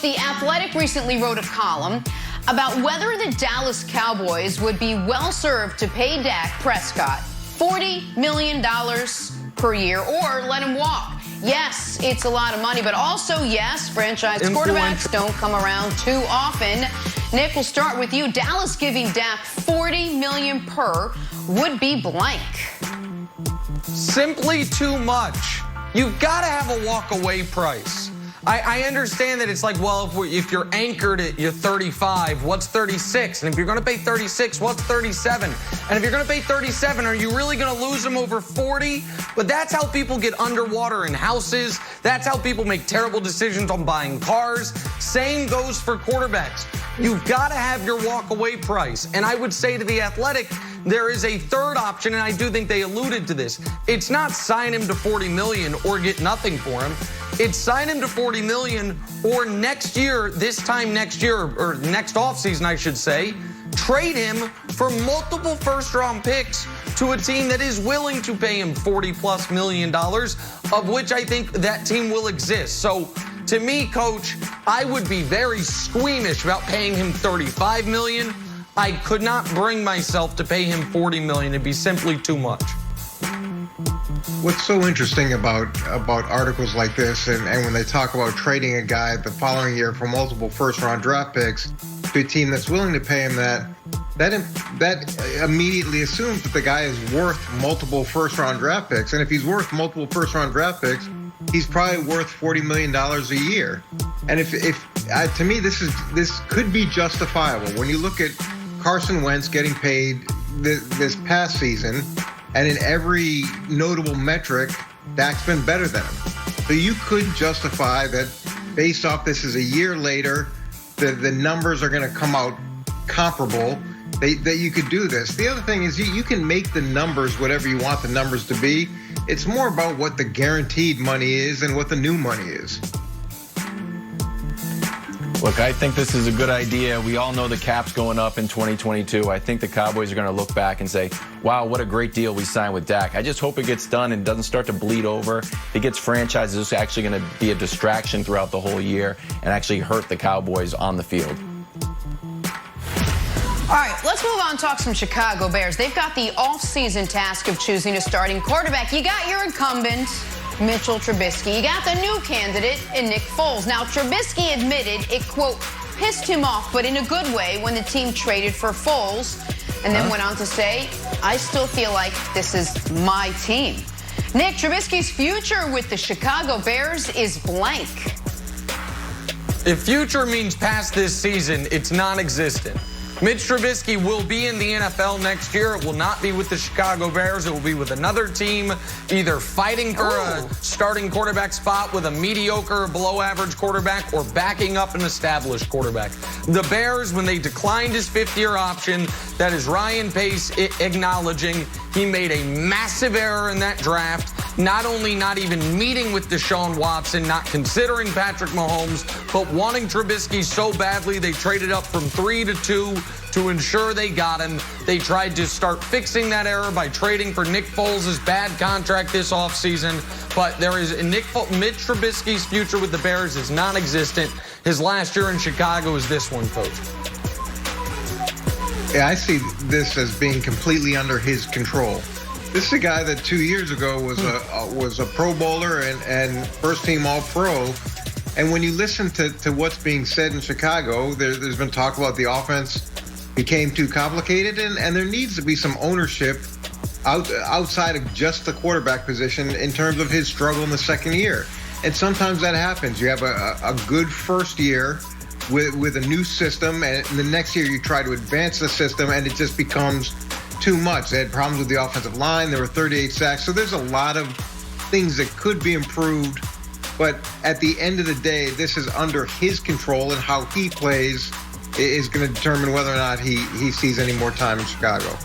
The Athletic recently wrote a column about whether the Dallas Cowboys would be well served to pay Dak Prescott $40 million per year or let him walk. Yes, it's a lot of money, but also, yes, franchise quarterbacks don't come around too often. Nick, we'll start with you. Dallas giving Dak $40 million per would be blank. Simply too much. You've got to have a walk-away price. I understand that it's like, well, if you're anchored at your 35, what's 36? And if you're going to pay 36, what's 37? And if you're going to pay 37, are you really going to lose them over 40? But that's how people get underwater in houses. That's how people make terrible decisions on buying cars. Same goes for quarterbacks. You've got to have your walk-away price. And I would say to The Athletic, there is a third option, and I do think they alluded to this. It's not sign him to $40 million or get nothing for him. It's sign him to $40 million or next year, this time next year, or next offseason, I should say, trade him for multiple first-round picks to a team that is willing to pay him $40+ million, of which I think that team will exist. So to me, Coach, I would be very squeamish about paying him $35 million. I could not bring myself to pay him $40 million. It'd be simply too much. What's so interesting about articles like this, and when they talk about trading a guy the following year for multiple first-round draft picks to a team that's willing to pay him that immediately assumes that the guy is worth multiple first-round draft picks. And if he's worth multiple first-round draft picks, he's probably worth $40 million a year. And if to me, this could be justifiable. When you look at Carson Wentz getting paid this past season, and in every notable metric, Dak's been better than him. So you could justify that based off this is a year later, the numbers are going to come out comparable, that you could do this. The other thing is you can make the numbers whatever you want the numbers to be. It's more about what the guaranteed money is and what the new money is. Look, I think this is a good idea. We all know the cap's going up in 2022. I think the Cowboys are going to look back and say, wow, what a great deal we signed with Dak. I just hope it gets done and doesn't start to bleed over. If it gets franchised, it's actually going to be a distraction throughout the whole year and actually hurt the Cowboys on the field. All right, let's move on and talk some Chicago Bears. They've got the off-season task of choosing a starting quarterback. You got your incumbent, Mitchell Trubisky. You got the new candidate in Nick Foles. Now, Trubisky admitted it, quote, pissed him off, but in a good way, when the team traded for Foles, and then went on to say, I still feel like this is my team. Nick, Trubisky's future with the Chicago Bears is blank. If future means past this season, it's non-existent. Mitch Trubisky will be in the NFL next year. It will not be with the Chicago Bears. It will be with another team, either fighting for a starting quarterback spot with a mediocre, below-average quarterback, or backing up an established quarterback. The Bears, when they declined his fifth-year option, that is Ryan Pace acknowledging he made a massive error in that draft, not only not even meeting with Deshaun Watson, not considering Patrick Mahomes, but wanting Trubisky so badly they traded up from 3 to 2 to ensure they got him. They tried to start fixing that error by trading for Nick Foles' bad contract this offseason. But there is Mitch Trubisky's future with the Bears is non-existent. His last year in Chicago is this one, Coach. Yeah, I see this as being completely under his control. This is a guy that 2 years ago was a Pro Bowler and first-team All-Pro. And when you listen to what's being said in Chicago, there's been talk about the offense became too complicated, and there needs to be some ownership outside of just the quarterback position in terms of his struggle in the second year. And sometimes that happens. You have a good first year with a new system, and the next year you try to advance the system, and it just becomes too much. They had problems with the offensive line. There were 38 sacks. So there's a lot of things that could be improved. But at the end of the day, this is under his control, and how he plays is going to determine whether or not he sees any more time in Chicago.